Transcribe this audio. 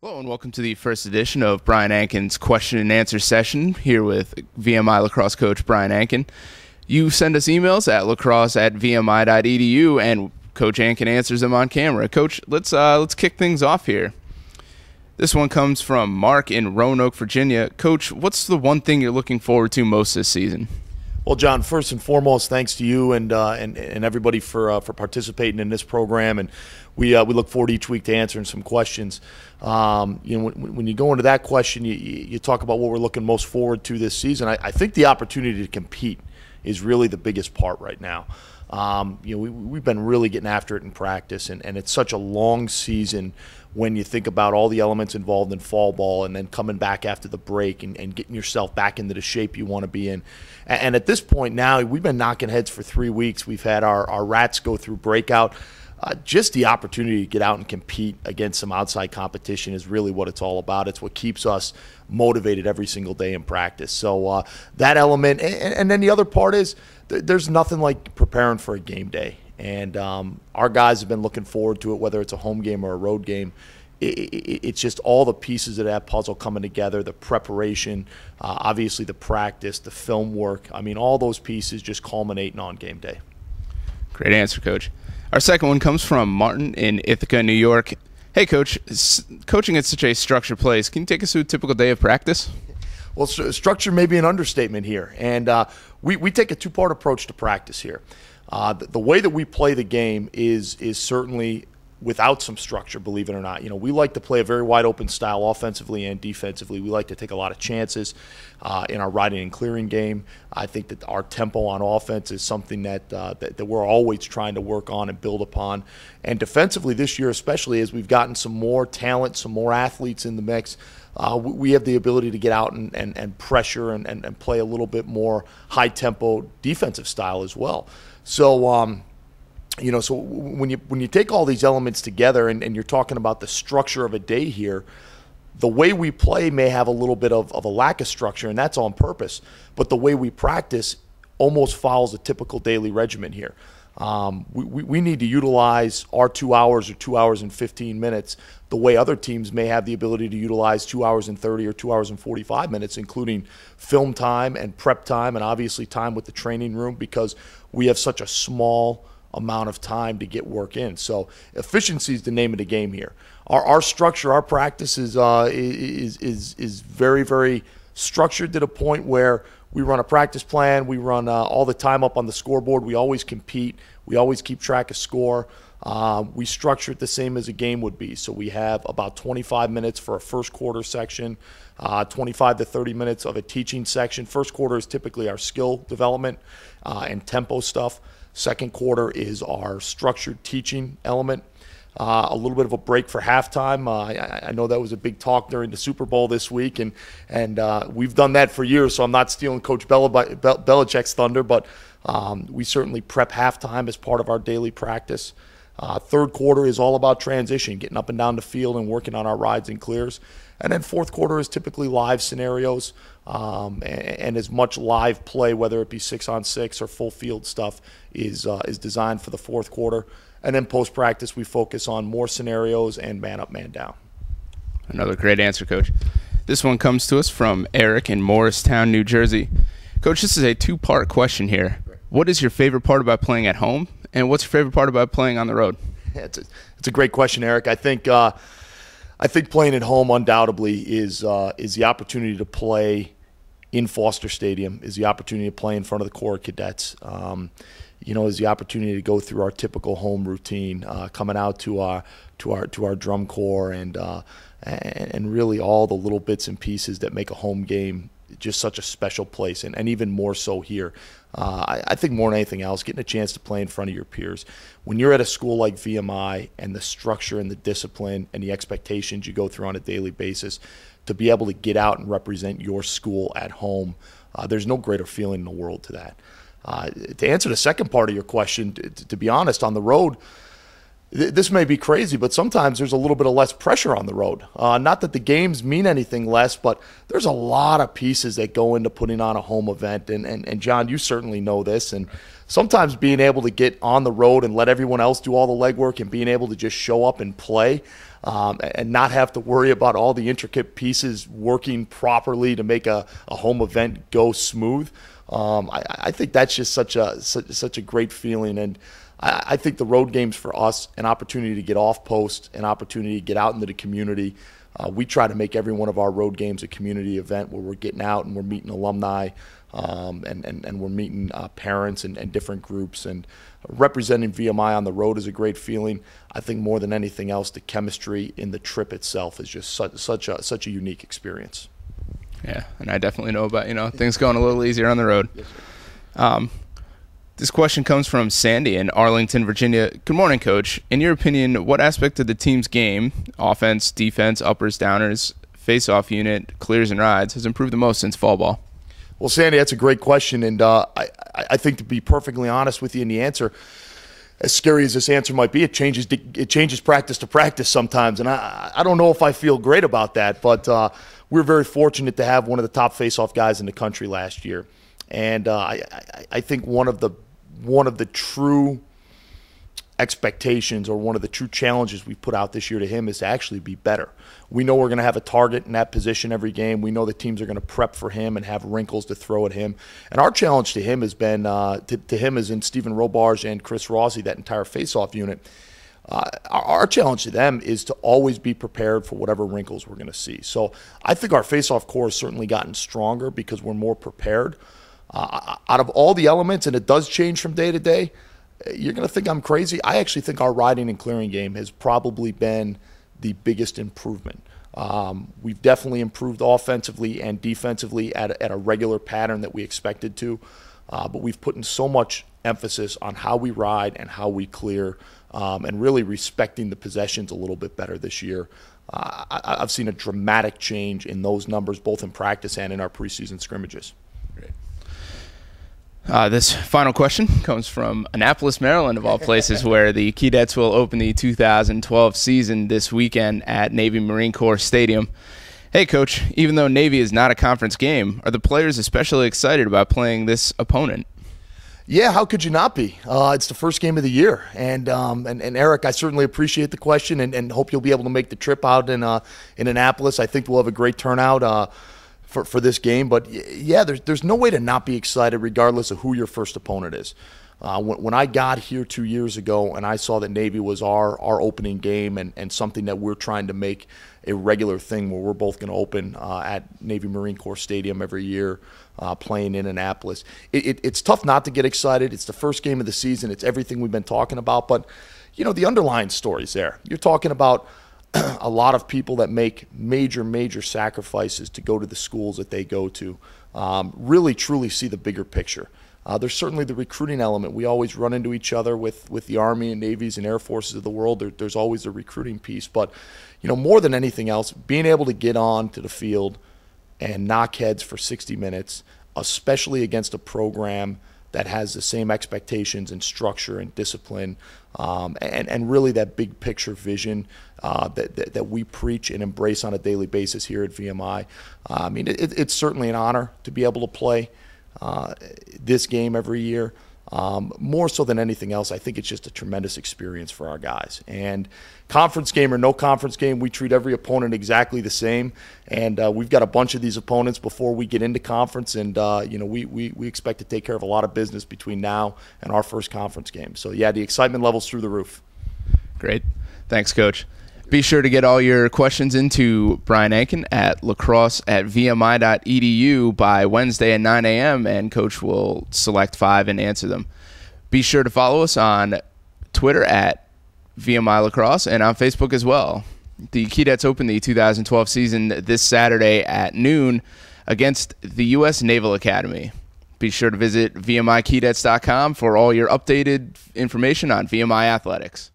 Hello and welcome to the first edition of Brian Anken's question and answer session here with VMI lacrosse coach Brian Anken. You send us emails at lacrosse@vmi.edu and Coach Anken answers them on camera. Coach, let's kick things off here. This one comes from Mark in Roanoke, Virginia. Coach, what's the one thing you're looking forward to most this season? Well, John, first and foremost, thanks to you and everybody for participating in this program, and we look forward each week to answering some questions. When you go into that question, you talk about what we're looking most forward to this season. I think the opportunity to compete is really the biggest part right now. We've been really getting after it in practice, and it's such a long season when you think about all the elements involved in fall ball and then coming back after the break and getting yourself back into the shape you want to be in. And at this point now, we've been knocking heads for 3 weeks. We've had our rats go through breakout. Just the opportunity to get out and compete against some outside competition is really what it's all about. It's what keeps us motivated every single day in practice. So that element, and then the other part is there's nothing like preparing for a game day. And our guys have been looking forward to it, whether it's a home game or a road game. It's just all the pieces of that puzzle coming together, the preparation, obviously the practice, the film work. I mean, all those pieces just culminating on game day. Great answer, Coach. Our second one comes from Martin in Ithaca, New York. Hey, Coach, coaching at such a structured place, can you take us through a typical day of practice? Well, structure may be an understatement here, and we take a two-part approach to practice here. The way that we play the game is certainly without some structure, believe it or not. We like to play a very wide open style offensively and defensively. We like to take a lot of chances in our riding and clearing game. I think that our tempo on offense is something that we're always trying to work on and build upon. And defensively this year, especially as we've gotten some more talent, some more athletes in the mix, we have the ability to get out and pressure and play a little bit more high tempo defensive style as well. So so when you take all these elements together and you're talking about the structure of a day here, the way we play may have a little bit of a lack of structure, and that's on purpose. But the way we practice almost follows a typical daily regimen here. We need to utilize our 2 hours or 2 hours and 15 minutes the way other teams may have the ability to utilize 2 hours and 30 or 2 hours and 45 minutes, including film time and prep time and obviously time with the training room, because we have such a small amount of time to get work in. So efficiency is the name of the game here. Our structure, our practice is very, very structured to the point where we run a practice plan. We run all the time up on the scoreboard. We always compete. We always keep track of score. We structure it the same as a game would be. So we have about 25 minutes for a first quarter section, 25 to 30 minutes of a teaching section. First quarter is typically our skill development and tempo stuff. Second quarter is our structured teaching element. A little bit of a break for halftime. I know that was a big talk during the Super Bowl this week, and we've done that for years, so I'm not stealing Coach Belichick's thunder, but we certainly prep halftime as part of our daily practice. Third quarter is all about transition, getting up and down the field and working on our rides and clears. And then fourth quarter is typically live scenarios and as much live play, whether it be 6-on-6 or full field stuff, is designed for the fourth quarter. And then post-practice, we focus on more scenarios and man up, man down. Another great answer, Coach. This one comes to us from Eric in Morristown, New Jersey. Coach, this is a two-part question here. What is your favorite part about playing at home, and what's your favorite part about playing on the road? Yeah, it's a great question, Eric. I think playing at home undoubtedly is the opportunity to play in Foster Stadium, is the opportunity to play in front of the Corps Cadets. Is the opportunity to go through our typical home routine, coming out to our drum corps and really all the little bits and pieces that make a home game just such a special place, and even more so here. I think more than anything else, getting a chance to play in front of your peers. When you're at a school like VMI and the structure and the discipline and the expectations you go through on a daily basis, to be able to get out and represent your school at home, there's no greater feeling in the world to that. To answer the second part of your question, to be honest, on the road, This may be crazy, but sometimes there's a little bit of less pressure on the road. Not that the games mean anything less, but there's a lot of pieces that go into putting on a home event. And John, you certainly know this. And sometimes being able to get on the road and let everyone else do all the legwork and being able to just show up and play and not have to worry about all the intricate pieces working properly to make a home event go smooth. I think that's just such a great feeling. And I think the road games for us, an opportunity to get off post, an opportunity to get out into the community. We try to make every one of our road games a community event where we're getting out and we're meeting alumni and we're meeting parents and different groups. And representing VMI on the road is a great feeling. I think more than anything else, the chemistry in the trip itself is just such a unique experience. Yeah, and I definitely know about things going a little easier on the road. Yes, sir. This question comes from Sandy in Arlington, Virginia. Good morning, Coach. In your opinion, what aspect of the team's game, offense, defense, uppers, downers, face-off unit, clears and rides, has improved the most since fall ball? Well, Sandy, that's a great question, and I think to be perfectly honest with you in the answer, as scary as this answer might be, it changes practice to practice sometimes, and I don't know if I feel great about that, but we're very fortunate to have one of the top face-off guys in the country last year, and I think one of the true expectations or one of the true challenges we put out this year to him is to actually be better. We know we're going to have a target in that position every game. We know the teams are going to prep for him and have wrinkles to throw at him. And our challenge to him has been, to him as in Stephen Robarge and Chris Rossi, that entire face-off unit, our challenge to them is to always be prepared for whatever wrinkles we're going to see. So I think our face-off core has certainly gotten stronger because we're more prepared. Out of all the elements, and it does change from day to day, you're going to think I'm crazy. I actually think our riding and clearing game has probably been the biggest improvement. We've definitely improved offensively and defensively at a regular pattern that we expected to, but we've put in so much emphasis on how we ride and how we clear and really respecting the possessions a little bit better this year. I've seen a dramatic change in those numbers, both in practice and in our preseason scrimmages. This final question comes from Annapolis, Maryland, of all places, where the Keydets will open the 2012 season this weekend at Navy Marine Corps Stadium. Hey, Coach, even though Navy is not a conference game, are the players especially excited about playing this opponent? Yeah, how could you not be? It's the first game of the year. And Eric, I certainly appreciate the question and hope you'll be able to make the trip out in Annapolis. I think we'll have a great turnout for this game. But yeah, there's no way to not be excited regardless of who your first opponent is. When I got here 2 years ago and I saw that Navy was our opening game and something that we're trying to make a regular thing where we're both going to open at Navy Marine Corps Stadium every year, playing in Annapolis, it's tough not to get excited. It's the first game of the season. It's everything we've been talking about. But, the underlying story's there. You're talking about a lot of people that make major sacrifices to go to the schools that they go to, really truly see the bigger picture. There's certainly the recruiting element. We always run into each other with the Army and Navies and Air Forces of the world. There's always a recruiting piece. But, more than anything else, being able to get on to the field and knock heads for 60 minutes, especially against a program that has the same expectations and structure and discipline, and really that big picture vision that we preach and embrace on a daily basis here at VMI. I mean, it's certainly an honor to be able to play this game every year. More so than anything else, I think it's just a tremendous experience for our guys. And conference game or no conference game, we treat every opponent exactly the same. And we've got a bunch of these opponents before we get into conference. And, we expect to take care of a lot of business between now and our first conference game. So, yeah, the excitement level's through the roof. Great. Thanks, Coach. Be sure to get all your questions into Brian Anken at lacrosse@vmi.edu by Wednesday at 9 a.m., and Coach will select 5 and answer them. Be sure to follow us on Twitter at VMI Lacrosse and on Facebook as well. The Keydets open the 2012 season this Saturday at noon against the U.S. Naval Academy. Be sure to visit VMIKeydets.com for all your updated information on VMI athletics.